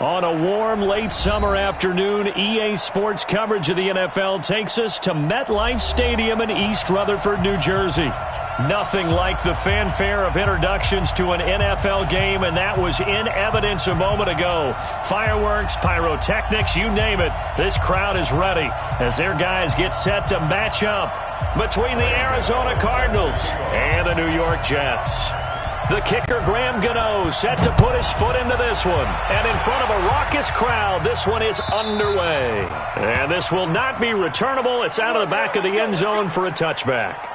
On a warm, late summer afternoon, EA Sports coverage of the NFL takes us to MetLife Stadium in East Rutherford, New Jersey. Nothing like the fanfare of introductions to an NFL game, and that was in evidence a moment ago. Fireworks, pyrotechnics, you name it. This crowd is ready as their guys get set to match up between the Arizona Cardinals and the New York Jets. The kicker, Graham Gano, set to put his foot into this one. And in front of a raucous crowd, this one is underway. And this will not be returnable. It's out of the back of the end zone for a touchback.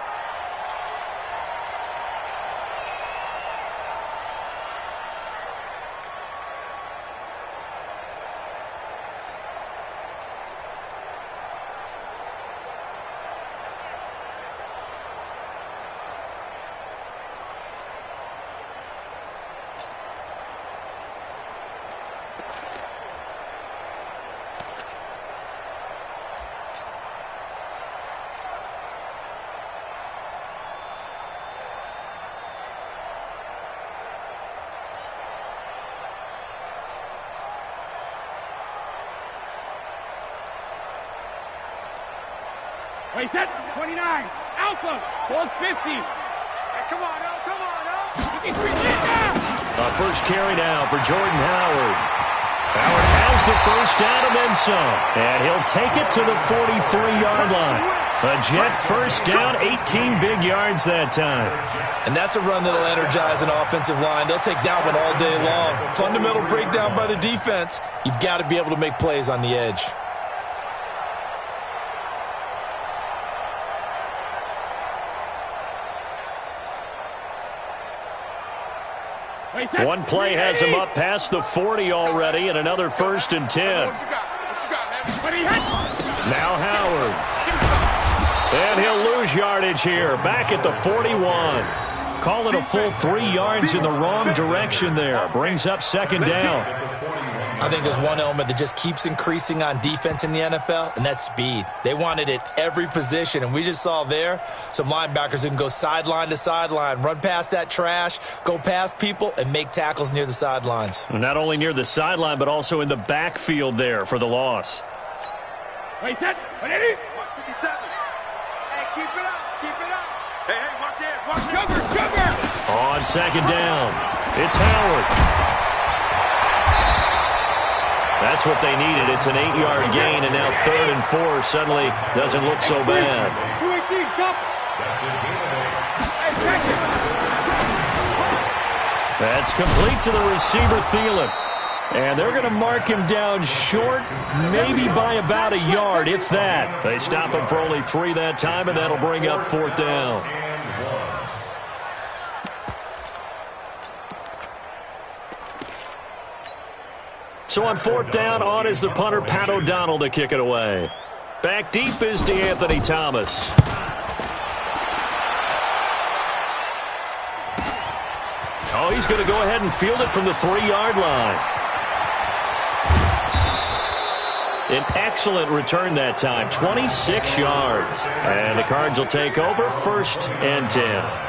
Wait, that 29, Alpha, so it's 50. Hey, come on, now, come on, now. A first carry now for Jordan Howard. Howard has the first down and then some. And he'll take it to the 43-yard line. A Jet first down, 18 big yards that time. And that's a run that'll energize an offensive line. They'll take that one all day long. Fundamental breakdown by the defense. You've got to be able to make plays on the edge. One play has him up past the 40 already, and another 1st and 10. Now Howard. And he'll lose yardage here, back at the 41. Call it a full 3 yards in the wrong direction there. Brings up 2nd down. I think there's one element that just keeps increasing on defense in the NFL, and that's speed. They want it at every position, and we just saw there some linebackers who can go sideline to sideline, run past that trash, go past people, and make tackles near the sidelines. Not only near the sideline, but also in the backfield there for the loss. Wait, that, 157. Hey, keep it up, keep it up. Hey, watch it, watch it. Sugar. On 2nd down, it's Howard. That's what they needed. It's an 8-yard gain, and now 3rd and 4 suddenly doesn't look so bad. That's complete to the receiver, Thielen. And they're going to mark him down short, maybe by about a yard, if that. They stop him for only 3 that time, and that'll bring up 4th down. So on 4th down, on is the punter, Pat O'Donnell, to kick it away. Back deep is DeAnthony Thomas. Oh, he's going to go ahead and field it from the 3-yard line. An excellent return that time, 26 yards. And the Cards will take over, 1st and 10.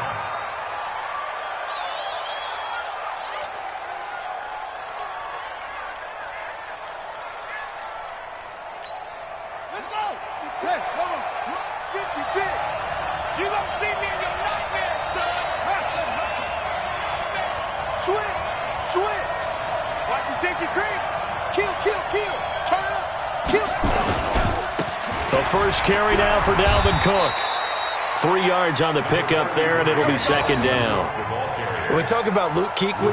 First carry now for Dalvin Cook. 3 yards on the pickup there, and it'll be 2nd down. When we talk about Luke Kuechly,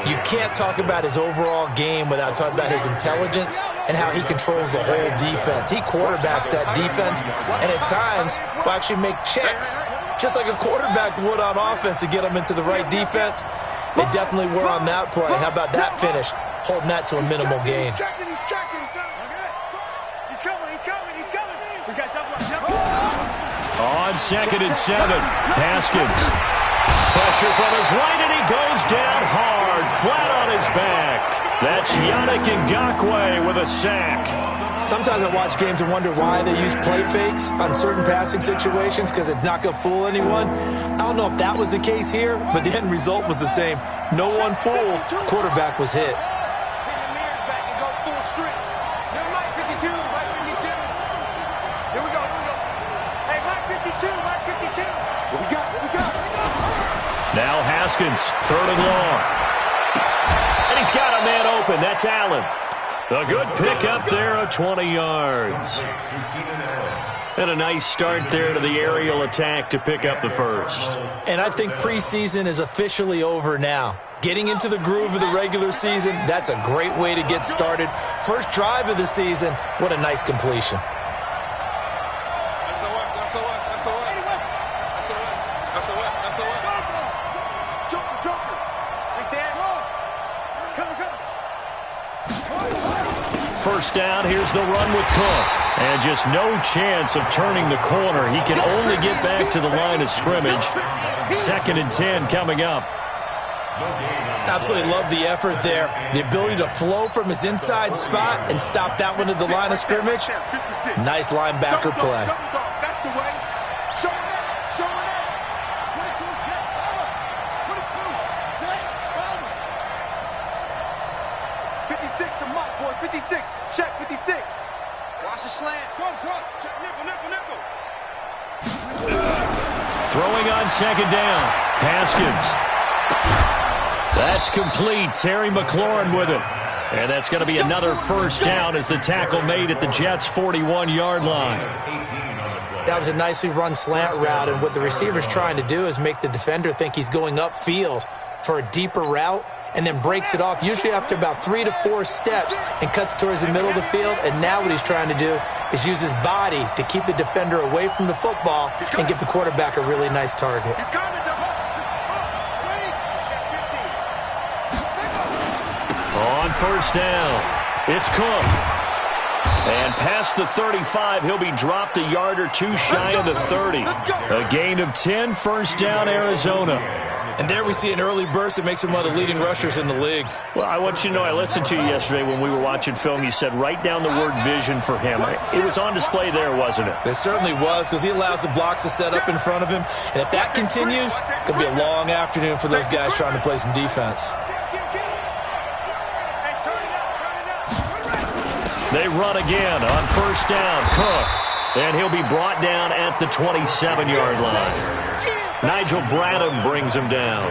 you can't talk about his overall game without talking about his intelligence and how he controls the whole defense. He quarterbacks that defense, and at times will actually make checks, just like a quarterback would on offense to get them into the right defense. They definitely were on that play. How about that finish? Holding that to a minimal gain. On 2nd and 7, Haskins. Pressure from his right, and he goes down hard, flat on his back. That's Yannick Ngakoue with a sack. Sometimes I watch games and wonder why they use play fakes on certain passing situations, because it's not going to fool anyone. I don't know if that was the case here, but the end result was the same. No one fooled. Quarterback was hit. Now Haskins, 3rd and long. And he's got a man open. That's Allen. A good pickup there of 20 yards. And a nice start there to the aerial attack to pick up the first. And I think preseason is officially over now. Getting into the groove of the regular season, that's a great way to get started. First drive of the season, what a nice completion. First down, here's the run with Cook. And just no chance of turning the corner. He can only get back to the line of scrimmage. 2nd and 10 coming up. Absolutely love the effort there. The ability to flow from his inside spot and stop that one at the line of scrimmage. Nice linebacker play. Check 56. Watch the slant. Check nickel. Throwing on 2nd down. Haskins. That's complete. Terry McLaurin with it. And that's going to be another first down as the tackle made at the Jets' 41-yard line. That was a nicely run slant route, and what the receiver's trying to do is make the defender think he's going upfield for a deeper route, and then breaks it off, usually after about 3 to 4 steps, and cuts towards the middle of the field. And now what he's trying to do is use his body to keep the defender away from the football and give the quarterback a really nice target. On first down, it's Cook. And past the 35, he'll be dropped a yard or two shy of the 30. A gain of 10, first down, Arizona. And there we see an early burst that makes him one of the leading rushers in the league. Well, I want you to know, I listened to you yesterday when we were watching film. You said write down the word vision for him. It was on display there, wasn't it? It certainly was, because he allows the blocks to set up in front of him. And if that continues, it could be a long afternoon for those guys trying to play some defense. They run again on first down. Cook. And he'll be brought down at the 27-yard line. Nigel Bradham brings him down.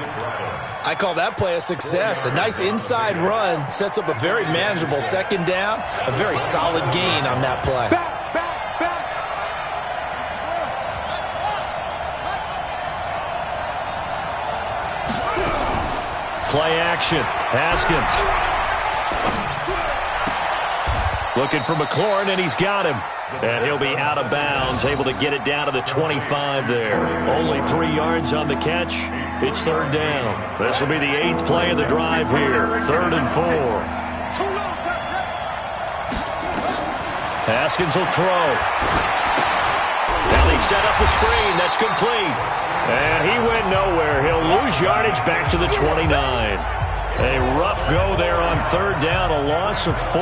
I call that play a success. A nice inside run sets up a very manageable 2nd down. A very solid gain on that play. Play action. Haskins. Looking for McLaurin, and he's got him. And he'll be out of bounds, able to get it down to the 25 there. Only 3 yards on the catch. It's 3rd down. This will be the 8th play of the drive here. 3rd and 4. Haskins will throw. Now they set up the screen. That's complete. And he went nowhere. He'll lose yardage back to the 29. A rough go there on 3rd down, a loss of 4.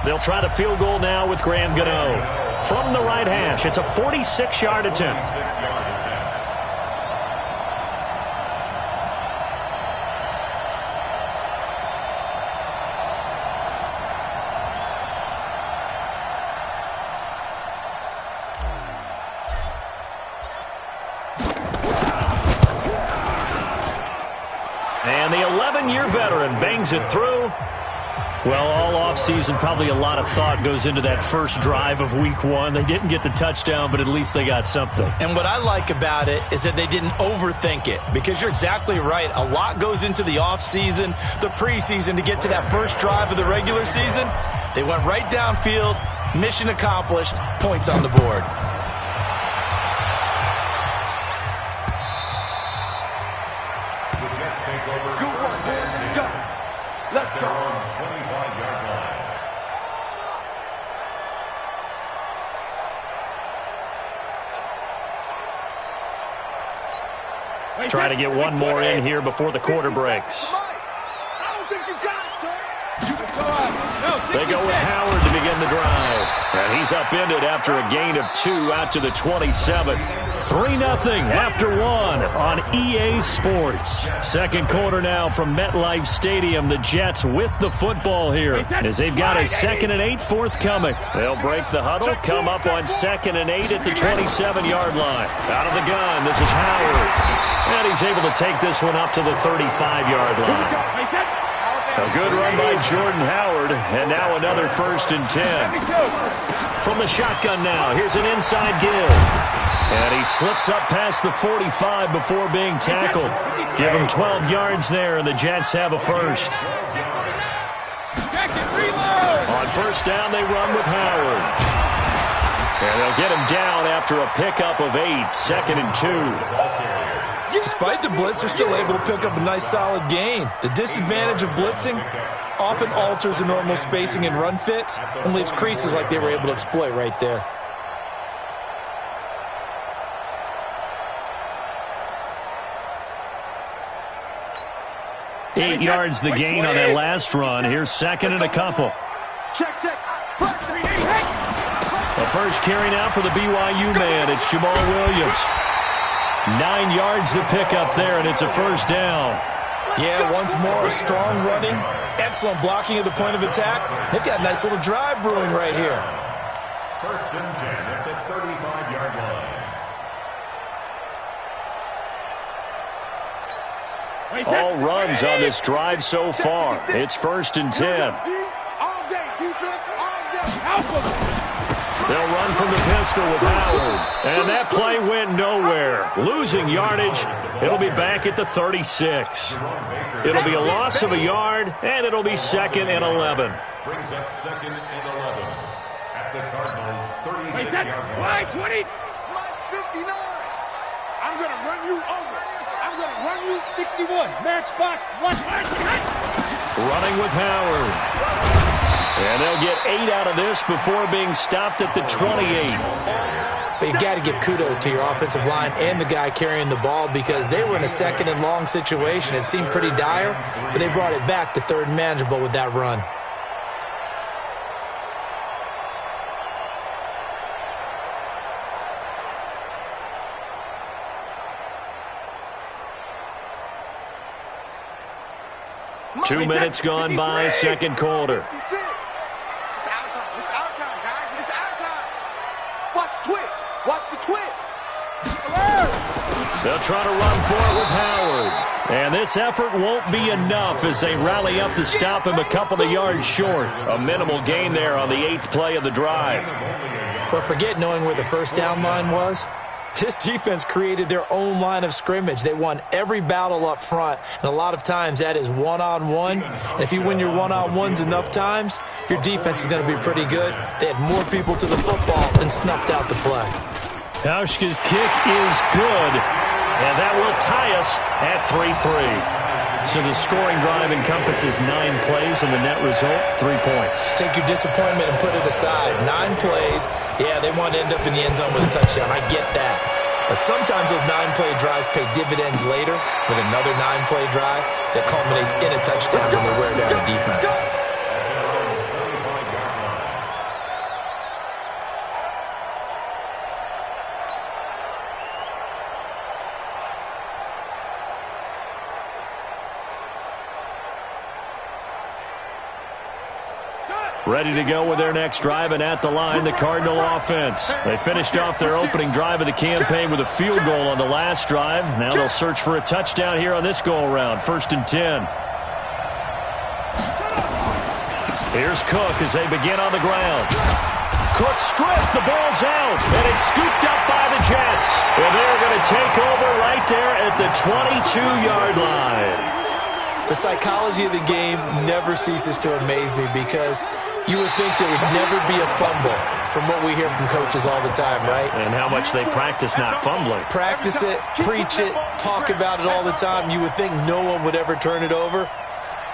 They'll try the field goal now with Graham Gano. From the right hash, it's a 46-yard attempt. And the 11-year veteran bangs it through. Well, all offseason, probably a lot of thought goes into that first drive of Week 1. They didn't get the touchdown, but at least they got something. And what I like about it is that they didn't overthink it, because you're exactly right. A lot goes into the offseason, the preseason, to get to that first drive of the regular season. They went right downfield, mission accomplished, points on the board. Let's go. Trying to get one more in here before the quarter breaks. I don't think you got it, sir. They go with Howard to begin begin the drive. And he's upended after a gain of 2 out to the 27. 3-0 after 1 on EA Sports. Second quarter now from MetLife Stadium. The Jets with the football here as they've got a 2nd and 8 forthcoming. They'll break the huddle, come up on 2nd and 8 at the 27-yard line. Out of the gun, this is Howard. And he's able to take this one up to the 35-yard line. A good run by Jordan Howard, and now another 1st and 10. From the shotgun now, here's an inside give. And he slips up past the 45 before being tackled. Give him 12 yards there, and the Jets have a first. On first down, they run with Howard. And they'll get him down after a pickup of 8, 2nd and 2. Despite the blitz, they're still able to pick up a nice solid gain. The disadvantage of blitzing often alters the normal spacing and run fits and leaves creases like they were able to exploit right there. Eight yards the gain on that last run. Here's 2nd and a couple. Check. The first carry now for the BYU man. It's Jamal Williams. 9 yards to pick up there, and it's a first down. Yeah, once more, strong running, excellent blocking at the point of attack. They've got a nice little drive brewing right here. 1st and 10 at the 35-yard line. All runs on this drive so far. It's 1st and 10. All day, defense, all day. Help them. They'll run from the pistol with Howard. And that play went nowhere. Losing yardage. It'll be back at the 36. It'll be a loss of a yard, and it'll be 2nd and 11. Brings up 2nd and 11 at the Cardinals' 36-yard line. 20. Mine's 59. I'm going to run you over. I'm going to run you 61. Matchbox. Running with Howard. And they'll get 8 out of this before being stopped at the 28. But you got to give kudos to your offensive line and the guy carrying the ball because they were in a 2nd and long situation. It seemed pretty dire, but they brought it back to 3rd and manageable with that run. Two 2 minutes gone by, second quarter. Watch the twits. They'll try to run for it with Howard. And this effort won't be enough as they rally up to stop him a couple of yards short. A minimal gain there on the 8th play of the drive. But forget knowing where the first down line was. This defense created their own line of scrimmage. They won every battle up front, and a lot of times that is one-on-one. And if you win your one-on-ones enough times, your defense is going to be pretty good. They had more people to the football and snuffed out the play. Hauschka's kick is good, and that will tie us at 3-3. So the scoring drive encompasses 9 plays, and the net result, 3 points. Take your disappointment and put it aside. 9 plays, yeah, they want to end up in the end zone with a touchdown. I get that. But sometimes those 9-play drives pay dividends later with another 9-play drive that culminates in a touchdown when they wear down a defense. Ready to go with their next drive, and at the line, the Cardinal offense. They finished off their opening drive of the campaign with a field goal on the last drive. Now they'll search for a touchdown here on this go-around, 1st and 10. Here's Cook as they begin on the ground. Cook stripped, the ball's out, and it's scooped up by the Jets. And they're going to take over right there at the 22-yard line. The psychology of the game never ceases to amaze me because you would think there would never be a fumble from what we hear from coaches all the time, right? And how much they practice not fumbling. Practice it, preach it, talk about it all the time. You would think no one would ever turn it over.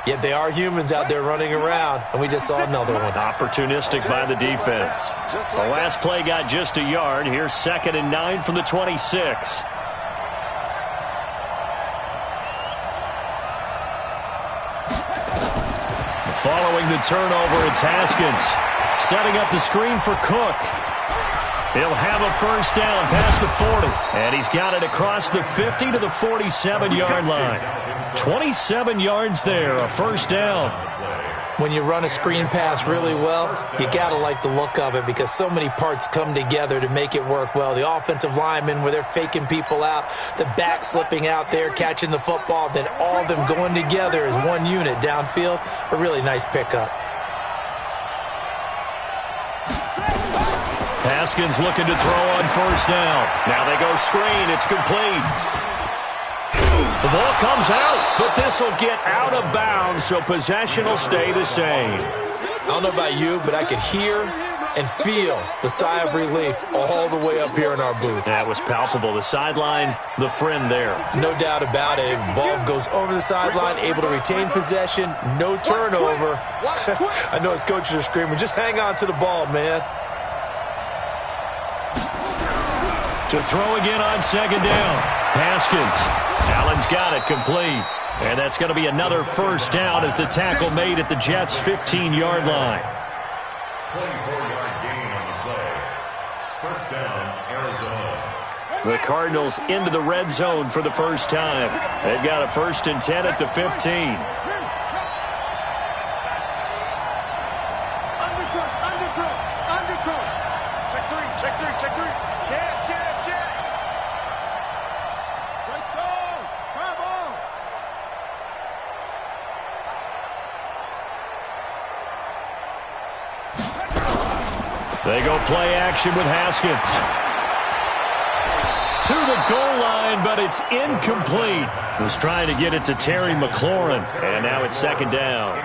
Yet they are humans out there running around, and we just saw another one. Opportunistic by the defense. The last play got just a yard. Here's 2nd and 9 from the 26. Following the turnover, it's Haskins. Setting up the screen for Cook. He'll have a first down past the 40. And he's got it across the 50 to the 47-yard line. 27 yards there, a first down. When you run a screen pass really well, you got to like the look of it because so many parts come together to make it work well. The offensive linemen, where they're faking people out, the back slipping out there, catching the football, then all of them going together as one unit downfield. A really nice pickup. Haskins looking to throw on first down. Now they go screen. It's complete. The ball comes out, but this will get out of bounds, so possession will stay the same. I don't know about you, but I could hear and feel the sigh of relief all the way up here in our booth. That was palpable. The sideline, the friend there. No doubt about it. The ball goes over the sideline, able to retain possession, no turnover. I know his coaches are screaming, just hang on to the ball, man. To throw again on second down. Haskins. Allen's got it complete. And that's going to be another first down as the tackle made at the Jets' 15-yard line. 24-yard gain on the play. First down, Arizona. The Cardinals into the red zone for the first time. They've got a 1st and 10 at the 15. They go play action with Haskins. To the goal line, but it's incomplete. Was trying to get it to Terry McLaurin, and now it's second down.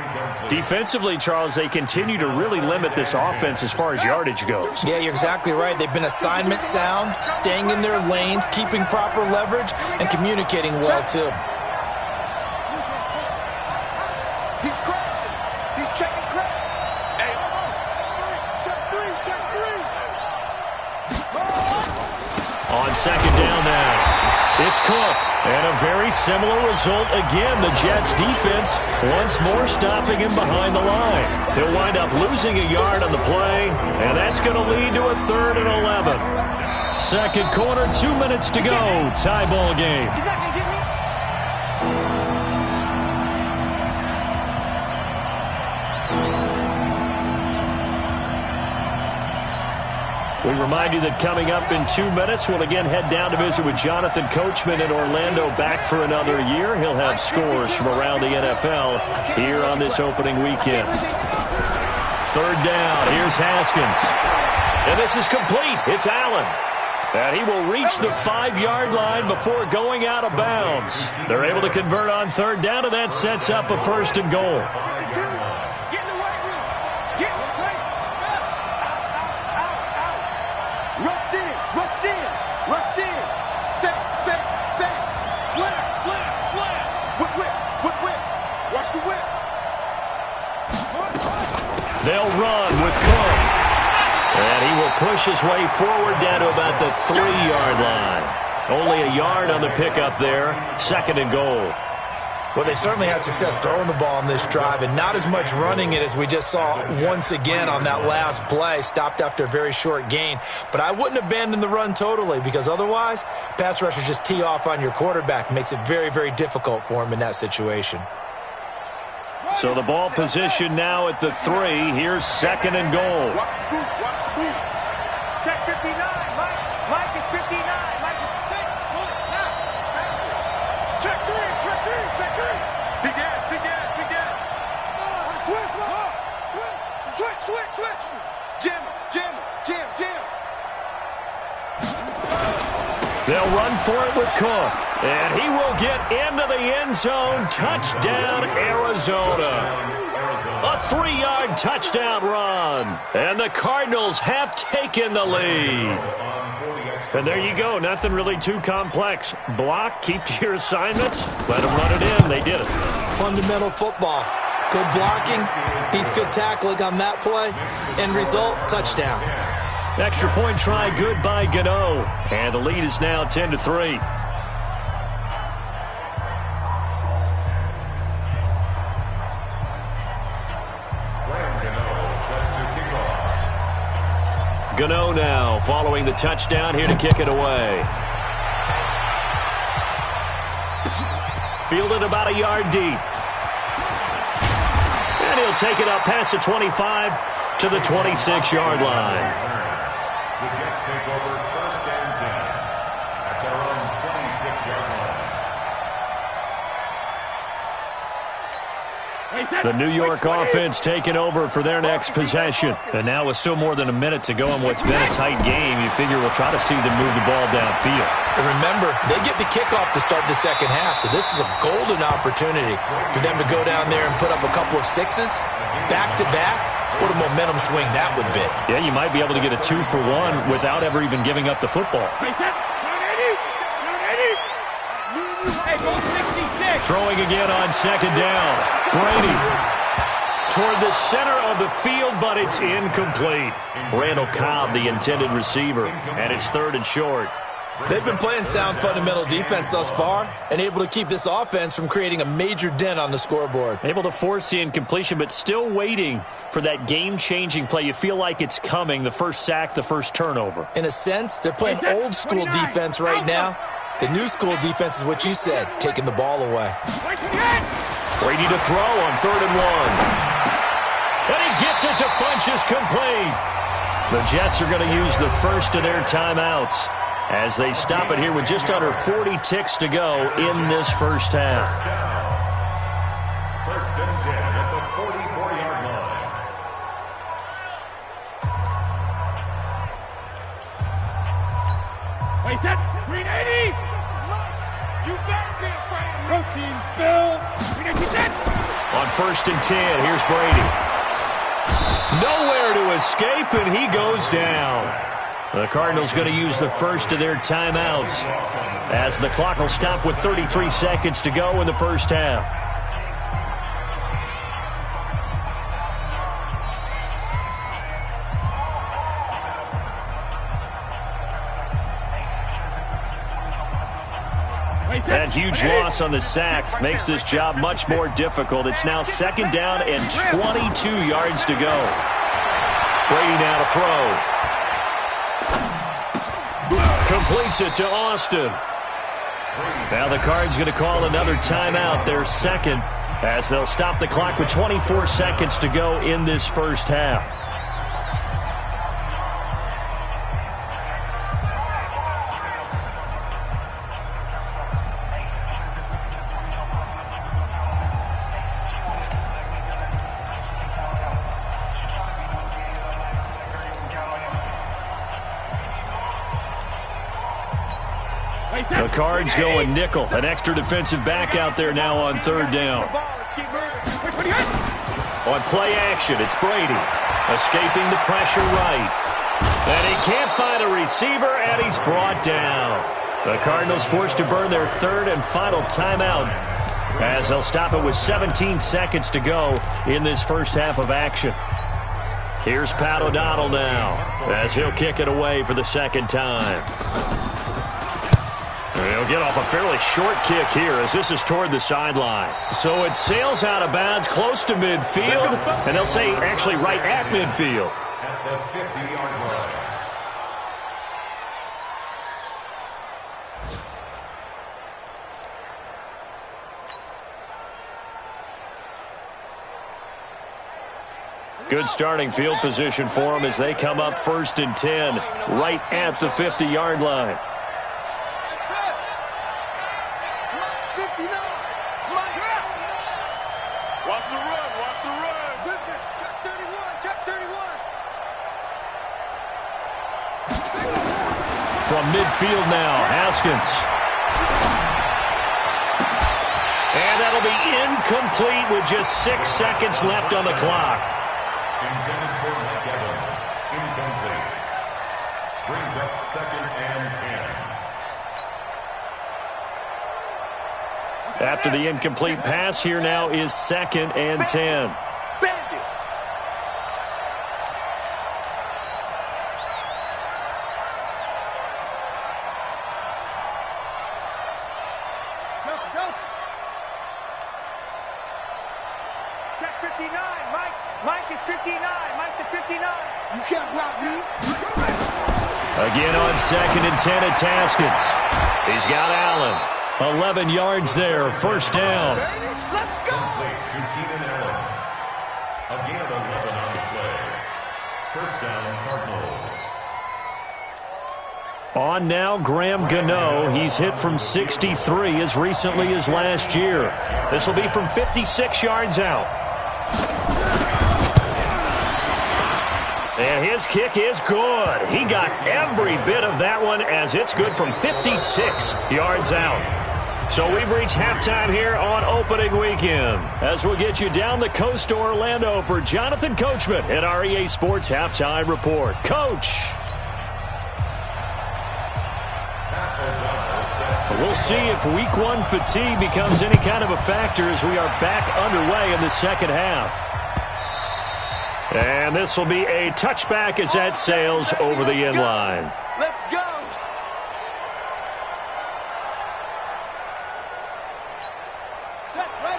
Defensively, Charles, they continue to really limit this offense as far as yardage goes. Yeah, you're exactly right. They've been assignment sound, staying in their lanes, keeping proper leverage, and communicating well, too. He's crossing. He's checking crack. Hey, check three. On second down now. It's Cook. And a very similar result again. The Jets defense once more stopping him behind the line. He'll wind up losing a yard on the play, and that's going to lead to a 3rd and 11. Second quarter, 2 minutes to go. Tie ball game. We remind you that coming up in 2 minutes, we'll again head down to visit with Jonathan Coachman in Orlando, back for another year. He'll have scores from around the NFL here on this opening weekend. Third down, here's Haskins. And this is complete. It's Allen. And he will reach the 5-yard line before going out of bounds. They're able to convert on third down, and that sets up a 1st and goal. They'll run with Cook. And he will push his way forward down to about the 3-yard line. Only a yard on the pickup there. 2nd and goal. Well, they certainly had success throwing the ball on this drive and not as much running it as we just saw once again on that last play. Stopped after a very short gain. But I wouldn't abandon the run totally because otherwise, pass rushers just tee off on your quarterback. Makes it very, very difficult for him in that situation. So the ball position now at the 3. Here's 2nd and goal. Check 59. Mike is 59. Mike is 6. Check 3. Be good. Switch. Jam. They'll run for it with Cook. And he will get into the end zone. Touchdown, Arizona. A 3-yard touchdown run. And the Cardinals have taken the lead. And there you go. Nothing really too complex. Block, keep to your assignments, let them run it in. They did it. Fundamental football. Good blocking, beats good tackling on that play. End result, touchdown. Extra point try, good by Gano. And the lead is now 10-3. Gano now, following the touchdown, here to kick it away. Fielded about a yard deep. And he'll take it up past the 25 to the 26-yard line. The Jets take over 1st and 10 at their own 26-yard line. The New York offense taking over for their next possession. And now with still more than a minute to go in what's been a tight game, you figure we'll try to see them move the ball downfield. And remember, they get the kickoff to start the second half, so this is a golden opportunity for them to go down there and put up a couple of sixes back-to-back. What a momentum swing that would be. Yeah, you might be able to get a 2-for-1 without ever even giving up the football. Throwing again on second down. Brady toward the center of the field, but it's incomplete. Randall Cobb, the intended receiver, and it's 3rd and short. They've been playing sound fundamental defense thus far and able to keep this offense from creating a major dent on the scoreboard. Able to force the incompletion, but still waiting for that game-changing play. You feel like it's coming, the first sack, the first turnover. In a sense, they're playing old-school defense right now. The new school defense is what you said, taking the ball away. Brady to throw on 3rd and 1. And he gets it to Funchess complete. The Jets are going to use the first of their timeouts as they stop it here with just under 40 ticks to go in this first half. 1st and 10 at the 44-yard line. Wait, that 380! You better be afraid of protein spill! 380! On 1st and 10, here's Brady. Nowhere to escape, and he goes down. The Cardinals going to use the first of their timeouts as the clock will stop with 33 seconds to go in the first half. That huge loss on the sack makes this job much more difficult. It's now 2nd down and 22 yards to go. Brady now to throw. Completes it to Austin. Now the Cards going to call another timeout, their second, as they'll stop the clock with 24 seconds to go in this first half. The Cards going nickel. An extra defensive back out there now on 3rd down. On play action, it's Brady. Escaping the pressure right. And he can't find a receiver, and he's brought down. The Cardinals forced to burn their 3rd and final timeout as they'll stop it with 17 seconds to go in this first half of action. Here's Pat O'Donnell now as he'll kick it away for the 2nd time. He'll get off a fairly short kick here as this is toward the sideline. So it sails out of bounds close to midfield, and they'll say actually right at midfield. At the 50-yard line. Good starting field position for them as they come up 1st and 10 right at the 50-yard line. From midfield now, Haskins. And that'll be incomplete with just 6 seconds left on the clock. Intended for Mike Evans. Incomplete. Brings up 2nd and 10. After the incomplete pass, here now is 2nd and 10. Check 59. Mike is 59. Mike the You can't block me. Again on 2nd and 10, it's Haskins. He's got Allen. 11 yards there, first down. Let's go. To Keenan Allen. Again, 11 on the play. First down, Cardinals. On now, Graham Gano. He's hit from 63 as recently as last year. This will be from 56 yards out. And his kick is good. He got every bit of that one as it's good from 56 yards out. So we've reached halftime here on opening weekend. As we'll get you down the coast to Orlando for Jonathan Coachman at our EA Sports Halftime Report. Coach. We'll see if week one fatigue becomes any kind of a factor as we are back underway in the second half. And this will be a touchback as that sails over the end line. Let's go.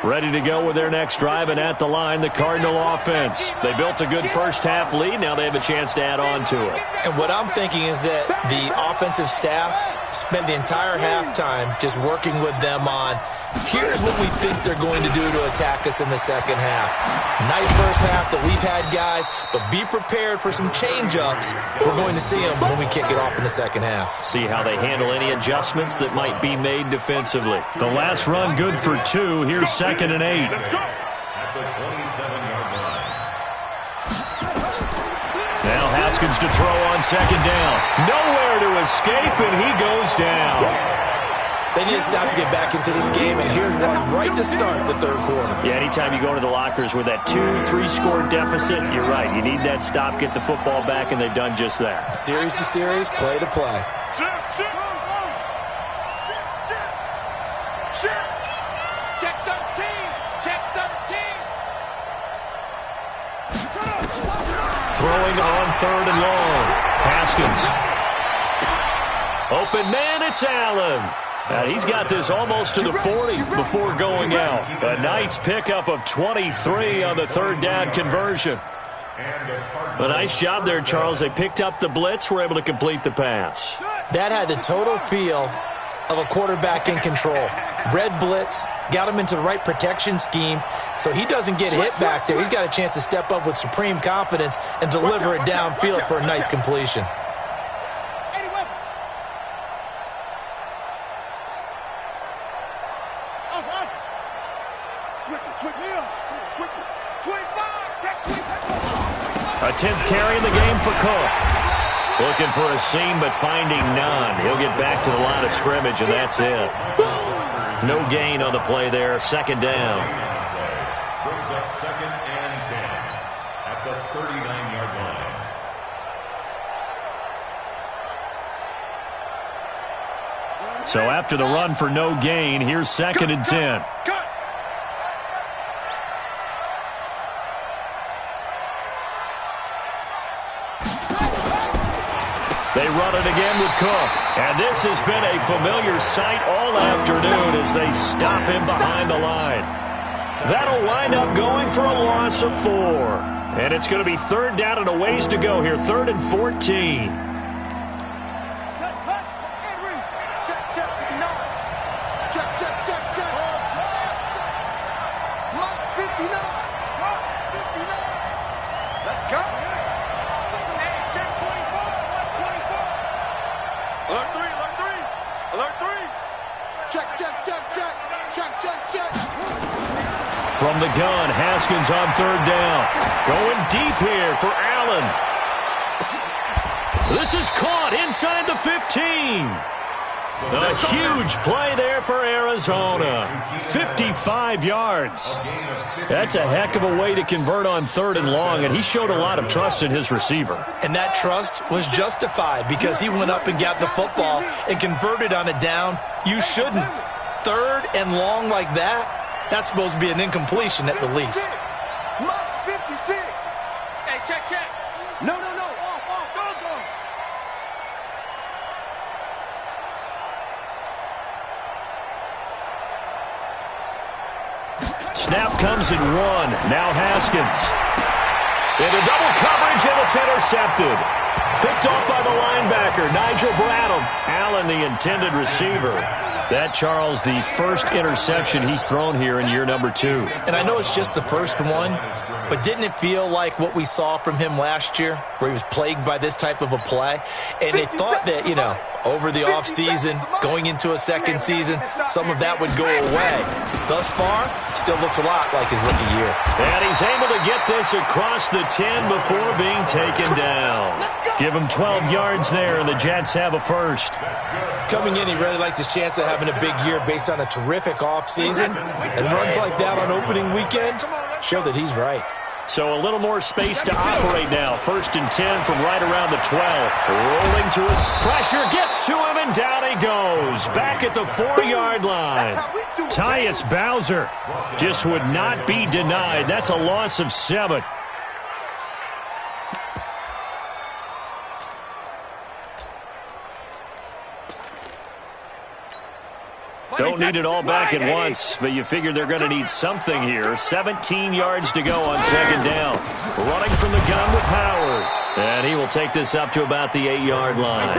Ready to go with their next drive, and at the line, the Cardinal offense. They built a good first half lead. Now they have a chance to add on to it. And what I'm thinking is that the offensive staff spent the entire halftime just working with them on, here's what we think they're going to do to attack us in the second half. Nice first half that we've had, guys, but be prepared for some change-ups. We're going to see them when we kick it off in the second half. See how they handle any adjustments that might be made defensively. The last run good for 2. Here's 2nd and 8. At the 27-yard line. Now Haskins to throw on 2nd down. Nowhere to escape, and he goes down. They need to stop to get back into this game, and here's one right to start the third quarter. Yeah, anytime you go to the lockers with that 2-3 score deficit, you're right. You need that stop, get the football back, and they've done just that. Series to series, play to play. Check 13. Check 13. Throwing on 3rd and long. Haskins. Open man, it's Allen. And he's got this almost to the 40 before going out. A nice pickup of 23 on the 3rd down conversion. A nice job there, Charles. They picked up the blitz, were able to complete the pass. That had the total feel of a quarterback in control. Red blitz, got him into the right protection scheme, so he doesn't get hit back there. He's got a chance to step up with supreme confidence and deliver it downfield for a nice completion. A 10th carry in the game for Cook. Looking for a seam, but finding none. He'll get back to the line of scrimmage, and that's it. No gain on the play there. 2nd down. Brings up 2nd and 10 at the 39-yard line. So after the run for no gain, here's 2nd and 10. They run it again with Cook. And this has been a familiar sight all afternoon as they stop him behind the line. That'll wind up going for a loss of 4. And it's going to be 3rd down and a ways to go here. 3rd and 14. Let's go. From the gun, Haskins on 3rd down. Going deep here for Allen. This is caught inside the 15. A huge play there for Arizona. 55 yards. That's a heck of a way to convert on 3rd and long, and he showed a lot of trust in his receiver. And that trust was justified because he went up and got the football and converted on a down. You shouldn't. 3rd and long like that, that's supposed to be an incompletion at the least. Must 56. Hey, check. No. Off. Go. Snap comes in 1. Now Haskins. Into double coverage, and it's intercepted. Picked off by the linebacker, Nigel Bradham. Allen, the intended receiver. That, Charles, the first interception he's thrown here in year number 2. And I know it's just the first one, but didn't it feel like what we saw from him last year, where he was plagued by this type of a play? And they thought that, you know, over the offseason, going into a second season, some of that would go away. Thus far, still looks a lot like his rookie year. And he's able to get this across the 10 before being taken down. Give him 12 yards there, and the Jets have a first. Coming in, he really liked his chance of having a big year based on a terrific offseason. And runs like that on opening weekend show that he's right. So a little more space to operate now. 1st and 10 from right around the 12. Rolling to it. Pressure gets to him, and down he goes. Back at the 4-yard line. Tyus Bowser just would not be denied. That's a loss of 7. Don't need it all back at once, but you figure they're going to need something here. 17 yards to go on 2nd down. Running from the gun with Howard. And he will take this up to about the 8-yard line.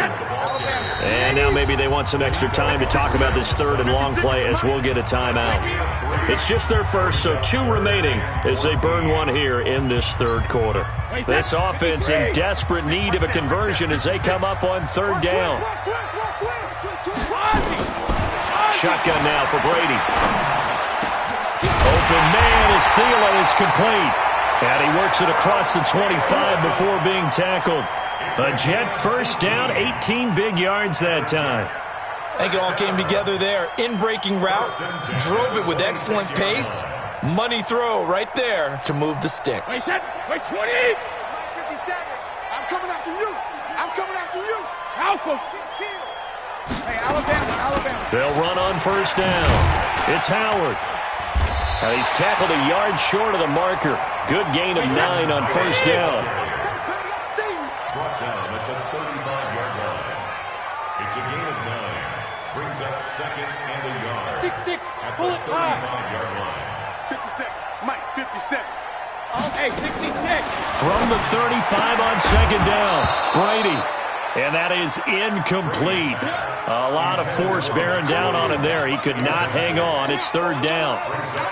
And now maybe they want some extra time to talk about this 3rd and long play as we'll get a timeout. It's just their first, so 2 remaining as they burn one here in this 3rd quarter. This offense in desperate need of a conversion as they come up on 3rd down. Shotgun now for Brady. Open man as Thielen is complete. And he works it across the 25 before being tackled. A Jet first down, 18 big yards that time. I think it all came together there. In-breaking route, drove it with excellent pace. Money throw right there to move the sticks. Wait, set. Wait, 20. 57. I'm coming after you. I'm coming after you. Alpha. Hey, Alabama. They'll run on 1st down. It's Howard. Now he's tackled a yard short of the marker. Good gain of 9 on 1st down. Brought down at the 35-yard line. It's a gain of 9. Brings up 2nd and a yard. 6-6. At the Bullet 35-yard line. 57. Mike, 57. Hey, 66. From the 35 on 2nd down, Brady. And that is incomplete. A lot of force bearing down on him there. He could not hang on. It's 3rd down.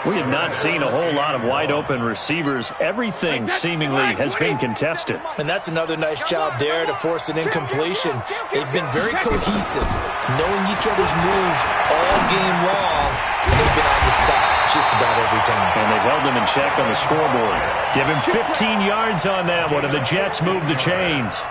We have not seen a whole lot of wide-open receivers. Everything seemingly has been contested. And that's another nice job there to force an incompletion. They've been very cohesive, knowing each other's moves all game long. And they've been on the spot just about every time. And they've held him in check on the scoreboard. Give him 15 yards on that one, and the Jets move the chains.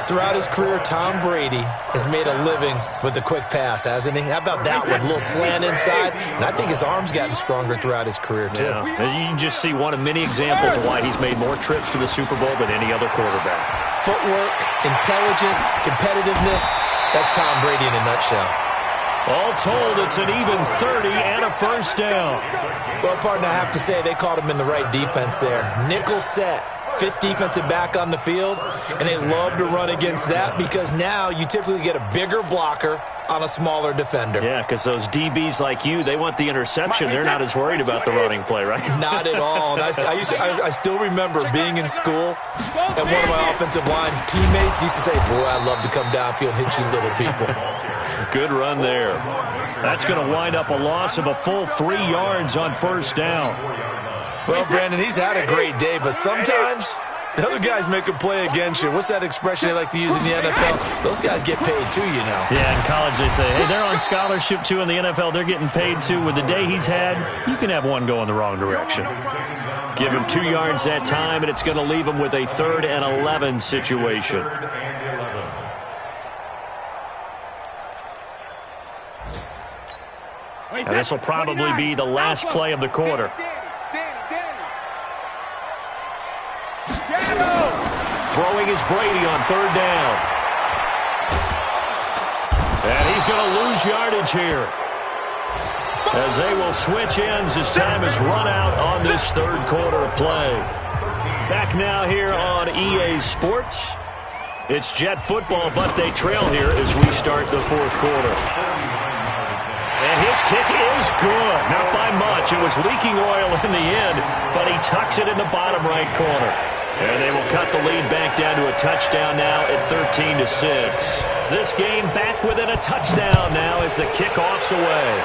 Throughout his career, Tom Brady has made a living with the quick pass, hasn't he? How about that one? A little slant inside. And I think his arm's gotten stronger throughout his career, too. Yeah. You can just see one of many examples of why he's made more trips to the Super Bowl than any other quarterback. Footwork, intelligence, competitiveness. That's Tom Brady in a nutshell. All told, it's an even 30 and a 1st down. Well, partner, I have to say they caught him in the right defense there. Nickel set. 5th defensive back on the field, and they love to run against that because now you typically get a bigger blocker on a smaller defender. Yeah, because those DBs like you, they want the interception. They're not as worried about the running play, right? Not at all. And I still remember being in school, and one of my offensive line teammates used to say, boy, I'd love to come downfield and hit you little people. Good run there. That's going to wind up a loss of a full 3 yards on 1st down. Well, Brandon, he's had a great day, but sometimes the other guys make a play against you. What's that expression they like to use in the NFL? Those guys get paid too, you know. Yeah, in college they say, hey, they're on scholarship too. In the NFL, they're getting paid too. With the day he's had, you can have one go in the wrong direction. Give him 2 yards that time, and it's going to leave him with a 3rd and 11 situation. And this will probably be the last play of the quarter. Throwing is Brady on 3rd down. And he's going to lose yardage here, as they will switch ends as time has run out on this 3rd quarter of play. Back now here on EA Sports. It's Jet football, but they trail here as we start the 4th quarter. And his kick is good. Not by much. It was leaking oil in the end, but he tucks it in the bottom right corner. And they will cut the lead back down to a touchdown now at 13-6. This game back within a touchdown now as the kickoff's away.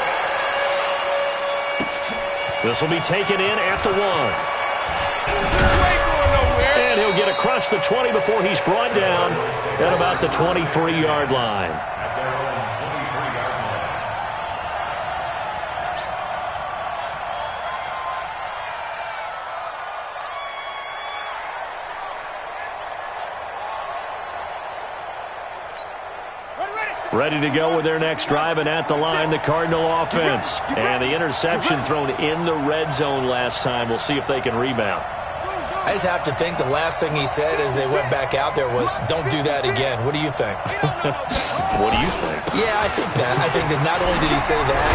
This will be taken in after 1. And he'll get across the 20 before he's brought down at about the 23-yard line. Ready to go with their next drive, and at the line, the Cardinal offense. And the interception thrown in the red zone last time. We'll see if they can rebound. I just have to think the last thing he said as they went back out there was, don't do that again. What do you think? What do you think? Yeah, I think that. I think that not only did he say that,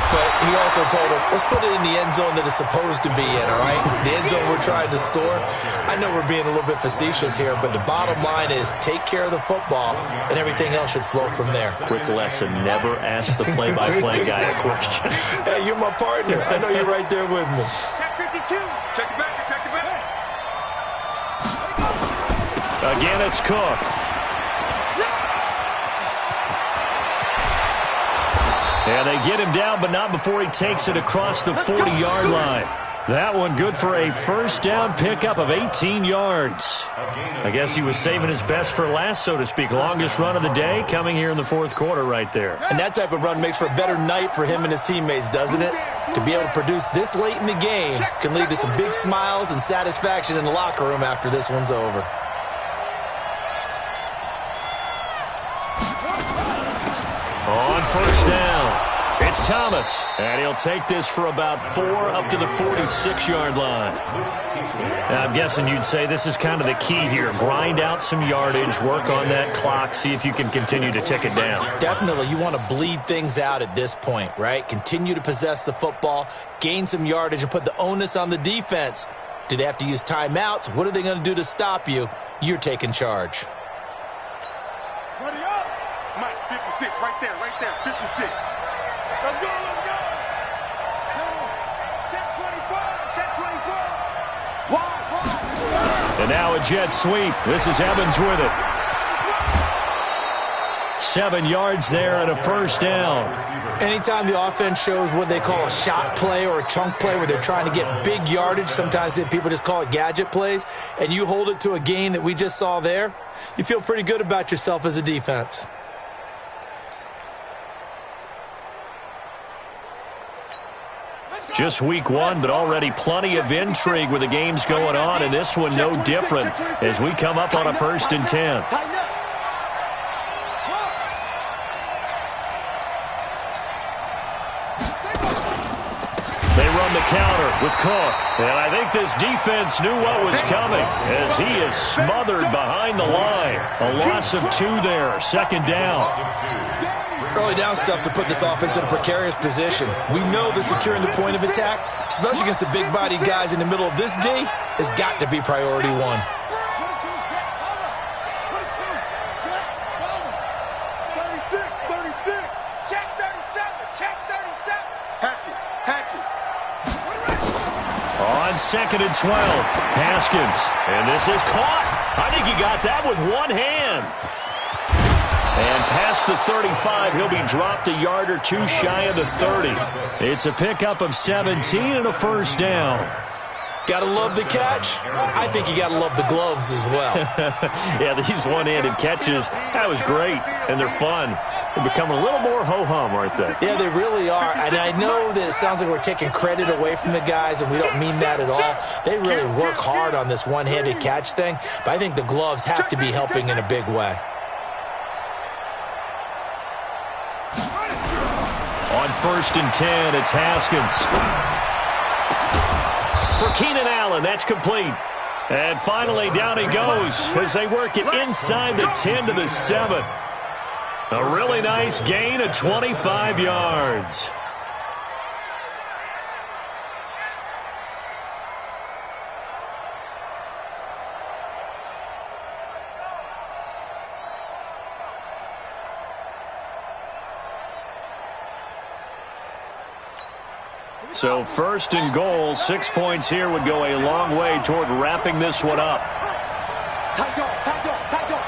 but he also told him, let's put it in the end zone that it's supposed to be in, all right? The end zone we're trying to score. I know we're being a little bit facetious here, but the bottom line is take care of the football, and everything else should flow from there. Quick lesson, never ask the play-by-play guy a question. Hey, you're my partner. I know you're right there with me. Check 52. Check it back. Check it back. Again, it's Cook. And they get him down, but not before he takes it across the 40-yard line. That one good for a first down pickup of 18 yards. I guess he was saving his best for last, so to speak. Longest run of the day coming here in the fourth quarter right there. And that type of run makes for a better night for him and his teammates, doesn't it? To be able to produce this late in the game can lead to some big smiles and satisfaction in the locker room after this one's over. On first down, it's Thomas, and he'll take this for about 4 up to the 46-yard line. Now, I'm guessing you'd say this is kind of the key here. Grind out some yardage, work on that clock, see if you can continue to tick it down. Definitely, you want to bleed things out at this point, right? Continue to possess the football, gain some yardage, and put the onus on the defense. Do they have to use timeouts? What are they going to do to stop you? You're taking charge. Ready up. Mike, 56, right there, 56. Let's go. Check 25, check 24. Wide. And now a jet sweep. This is Evans with it. 7 yards there and a first down. Anytime the offense shows what they call a shot play or a chunk play where they're trying to get big yardage, sometimes people just call it gadget plays, and you hold it to a gain that we just saw there, you feel pretty good about yourself as a defense. Just week 1, but already plenty of intrigue with the games going on, and this one no different as we come up on a 1st and 10. They run the counter with Cook, and I think this defense knew what was coming as he is smothered behind the line. A loss of 2 there, 2nd down. Early down stuff to put this offense in a precarious position. We know that securing the point of attack, especially against the big-bodied guys in the middle of this D, has got to be priority 1. 36. Check 37. Hatchet. On 2nd and 12, Haskins. And this is caught. I think he got that with one hand. And past the 35, he'll be dropped a yard or 2 shy of the 30. It's a pickup of 17 and a first down. Gotta love the catch. I think you gotta love the gloves as well. Yeah, these one-handed catches, that was great, and they're fun. They become a little more ho-hum, aren't they? Yeah, they really are. And I know that it sounds like we're taking credit away from the guys, and we don't mean that at all. They really work hard on this one-handed catch thing, but I think the gloves have to be helping in a big way. On 1st and 10, it's Haskins. For Keenan Allen, that's complete. And finally, down he goes as they work it inside the 10 to the 7. A really nice gain of 25 yards. So first and goal, 6 points here would go a long way toward wrapping this one up. Tight go, tight go, tight go.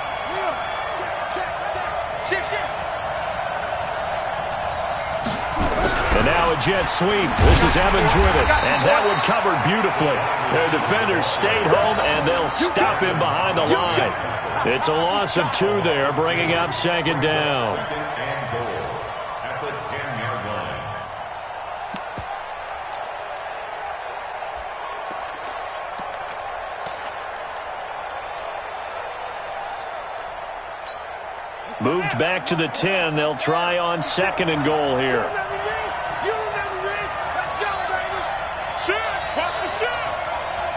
Shift, shift. And now a jet sweep. This is Evans with it. And that one covered beautifully. Their defenders stayed home, and they'll stop him behind the line. It's a loss of 2 there, bringing up second down. Second and goal at the 10-yard line. Moved back to the 10. They'll try on second and goal here.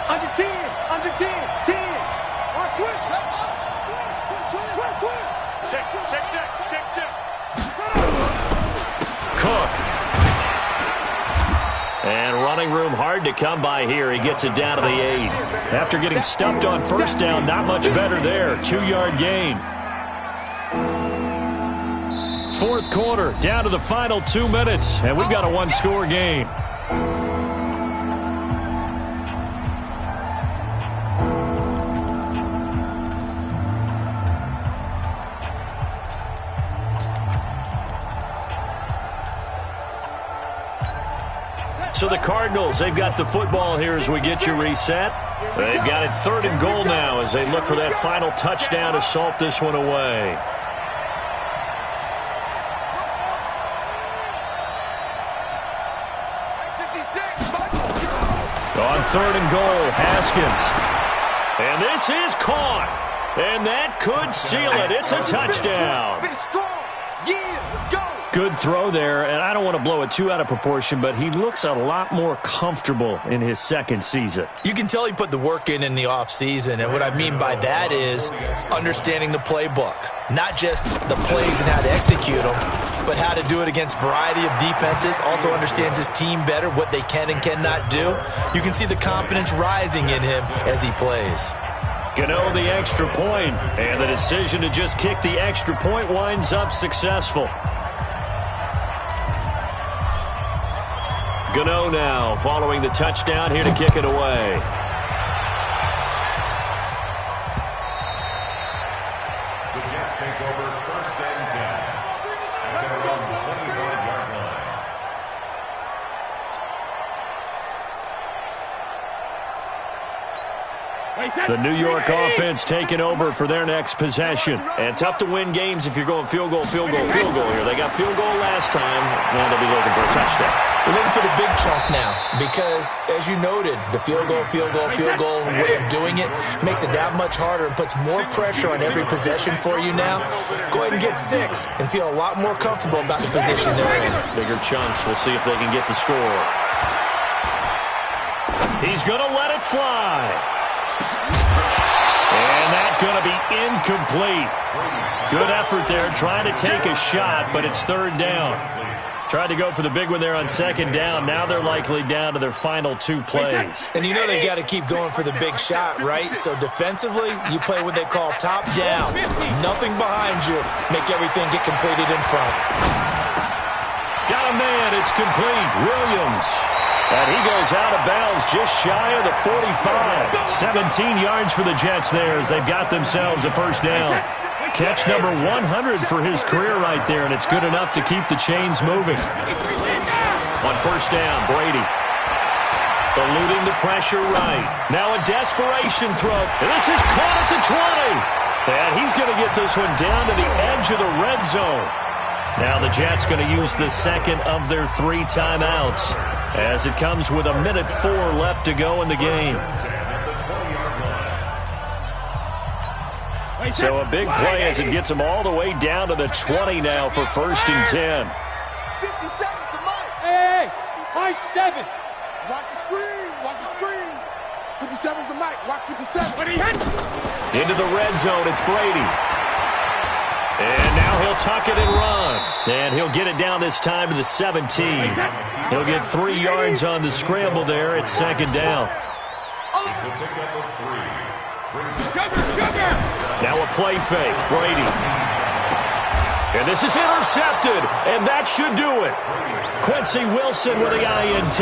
Under 10, under 10, 10. Check. Cook. And running room hard to come by here. He gets it down to the 8. After getting stuffed on first down, not much better there. 2-yard gain. Fourth quarter, down to the final 2 minutes, and we've got a 1-score game. So the Cardinals, they've got the football here as we get you reset. They've got it 3rd and goal now as they look for that final touchdown to salt this one away. On 3rd and goal, Haskins. And this is caught. And that could seal it. It's a touchdown. Good throw there, and I don't want to blow it too out of proportion, but he looks a lot more comfortable in his second season. You can tell he put the work in the offseason, and what I mean by that is understanding the playbook. Not just the plays and how to execute them, but how to do it against a variety of defenses. Also understands his team better, what they can and cannot do. You can see the confidence rising in him as he plays. Gano the extra point, and the decision to just kick the extra point winds up successful. Gano now following the touchdown here to kick it away. The Jets take over 1st and 10 at their own 25-yard line. The New York offense taking over for their next possession. And tough to win games if you're going field goal here. They got field goal last time. Now they'll be looking for a touchdown. We're looking for the big chunk now because, as you noted, the field goal way of doing it makes it that much harder and puts more pressure on every possession for you now. Go ahead and get 6 and feel a lot more comfortable about the position they're in. Bigger chunks. We'll see if they can get the score. He's going to let it fly. And that's going to be incomplete. Good effort there trying to take a shot, but it's 3rd down. Tried to go for the big one there on 2nd down. Now they're likely down to their final 2 plays. And you know they got to keep going for the big shot, right? So defensively, you play what they call top down. Nothing behind you. Make everything get completed in front. Got a man. It's complete. Williams. And he goes out of bounds just shy of the 45. 17 yards for the Jets there as they've got themselves a first down. Catch number 100 for his career right there, and it's good enough to keep the chains moving. On first down, Brady. Eluding the pressure right. Now a desperation throw. And this is caught at the 20. And he's going to get this one down to the edge of the red zone. Now the Jets going to use the second of their 3 timeouts as it comes with 1:04 left to go in the game. So a big play as it gets them all the way down to the 20 now for 1st and 10. 57 to Mike. Hey, 57. Watch the screen. Watch the screen. 57's to Mike. Watch 57. Into the red zone, it's Brady. And now he'll tuck it and run. And he'll get it down this time to the 17. He'll get 3 yards on the scramble there. It's 2nd down. It's a pickup of 3. Now a play fake. Brady. And this is intercepted, and that should do it. Quincy Wilson with the INT.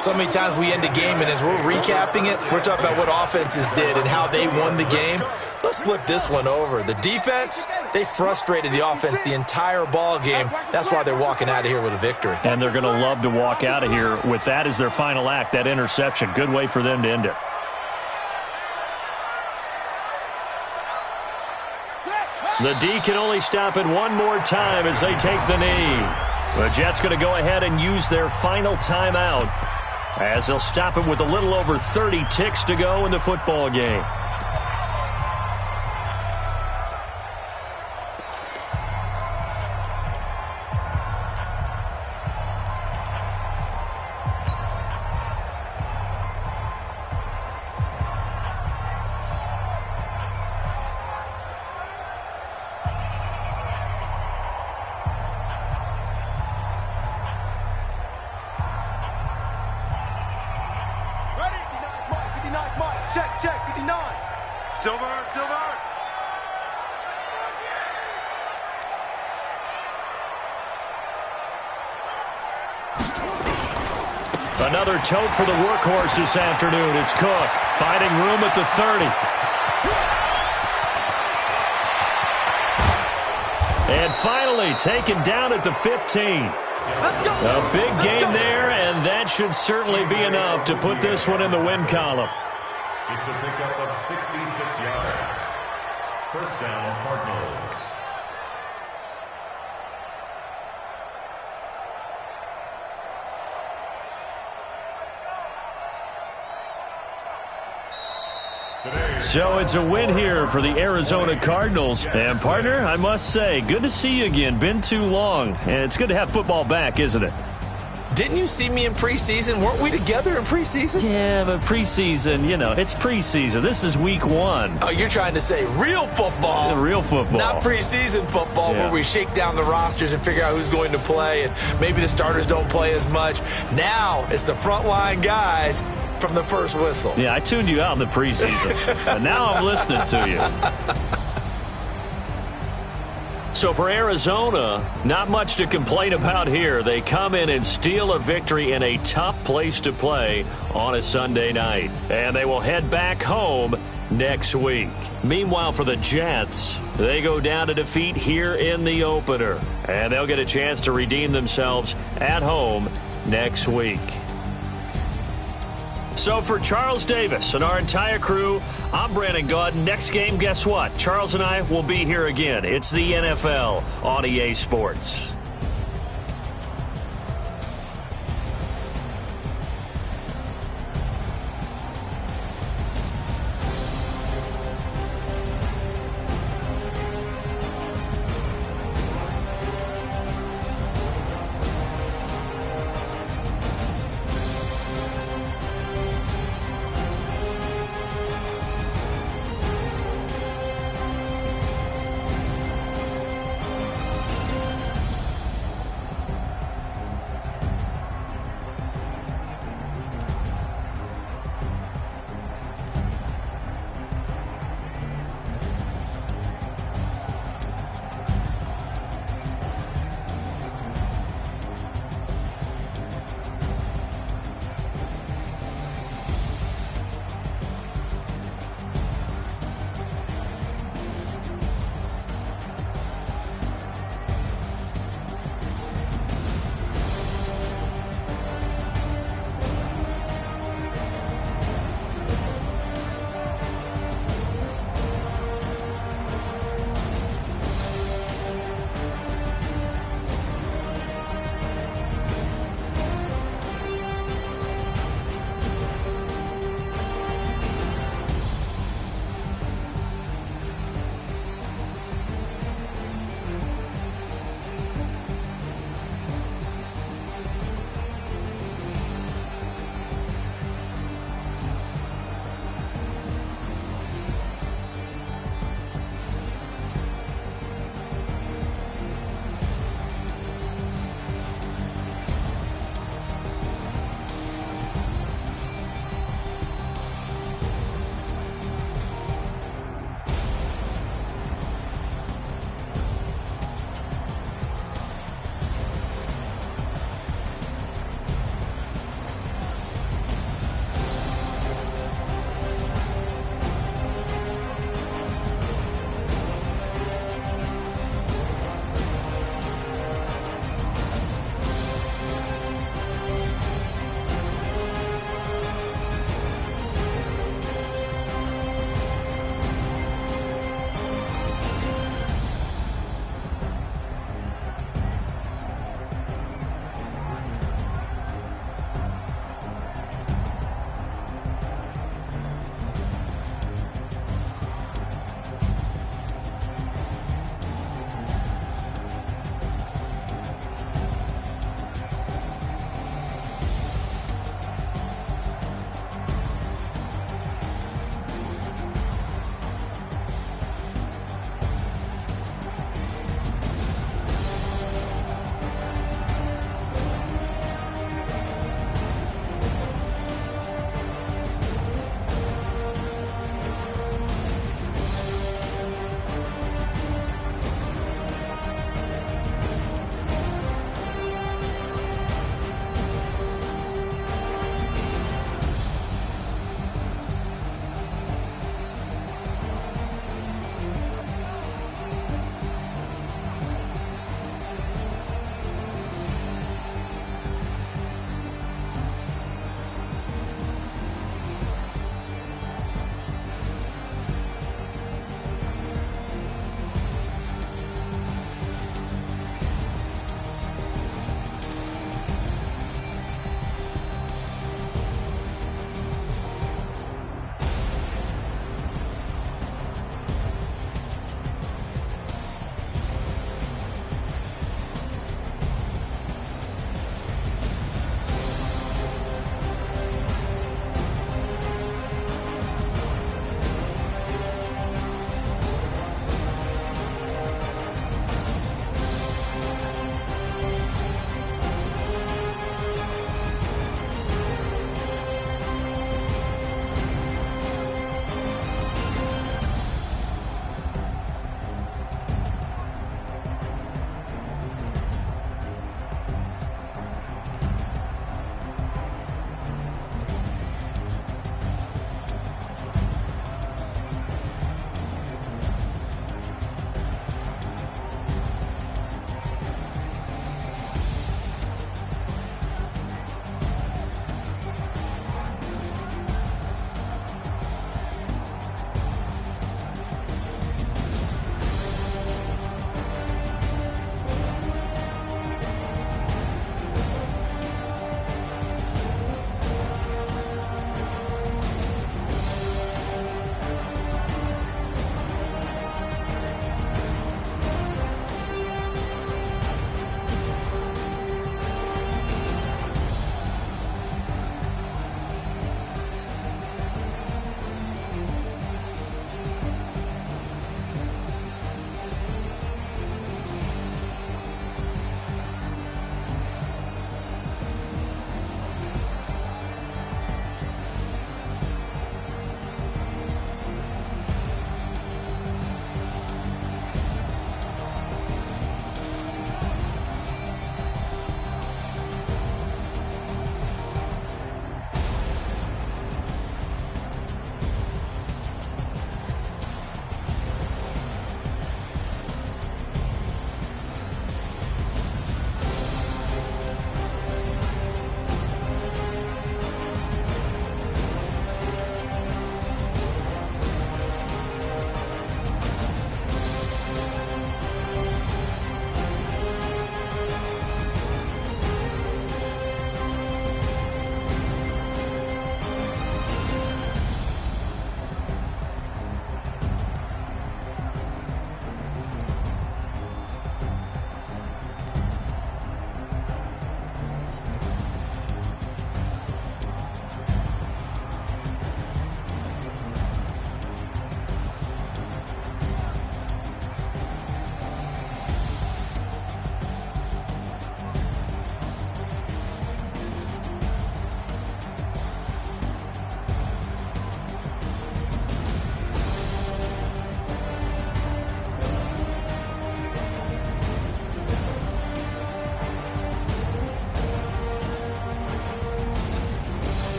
So many times we end a game, and as we're recapping it, we're talking about what offenses did and how they won the game. Let's flip this one over. The defense, they frustrated the offense the entire ball game. That's why they're walking out of here with a victory. And they're going to love to walk out of here with that as their final act, that interception. Good way for them to end it. The D can only stop it one more time as they take the knee. The Jets going to go ahead and use their final timeout as they'll stop it with a little over 30 ticks to go in the football game. Check, 59. Silver. Another tote for the workhorse this afternoon. It's Cook finding room at the 30. And finally taken down at the 15. A big game there, and that should certainly be enough to put this one in the win column. It's a pickup of 66 yards. First down, Cardinals. So it's a win here for the Arizona Cardinals. And, partner, I must say, good to see you again. Been too long. And it's good to have football back, isn't it? Didn't you see me in preseason? Weren't we together in preseason? Yeah, but preseason, you know, it's preseason. This is week 1. Oh, you're trying to say real football. Real football. Not preseason football where we shake down the rosters and figure out who's going to play, and maybe the starters don't play as much. Now it's the frontline guys from the first whistle. Yeah, I tuned you out in the preseason, but now I'm listening to you. So for Arizona, not much to complain about here. They come in and steal a victory in a tough place to play on a Sunday night. And they will head back home next week. Meanwhile, for the Jets, they go down to defeat here in the opener. And they'll get a chance to redeem themselves at home next week. So for Charles Davis and our entire crew, I'm Brandon Gaudin. Next game, guess what? Charles and I will be here again. It's the NFL on EA Sports.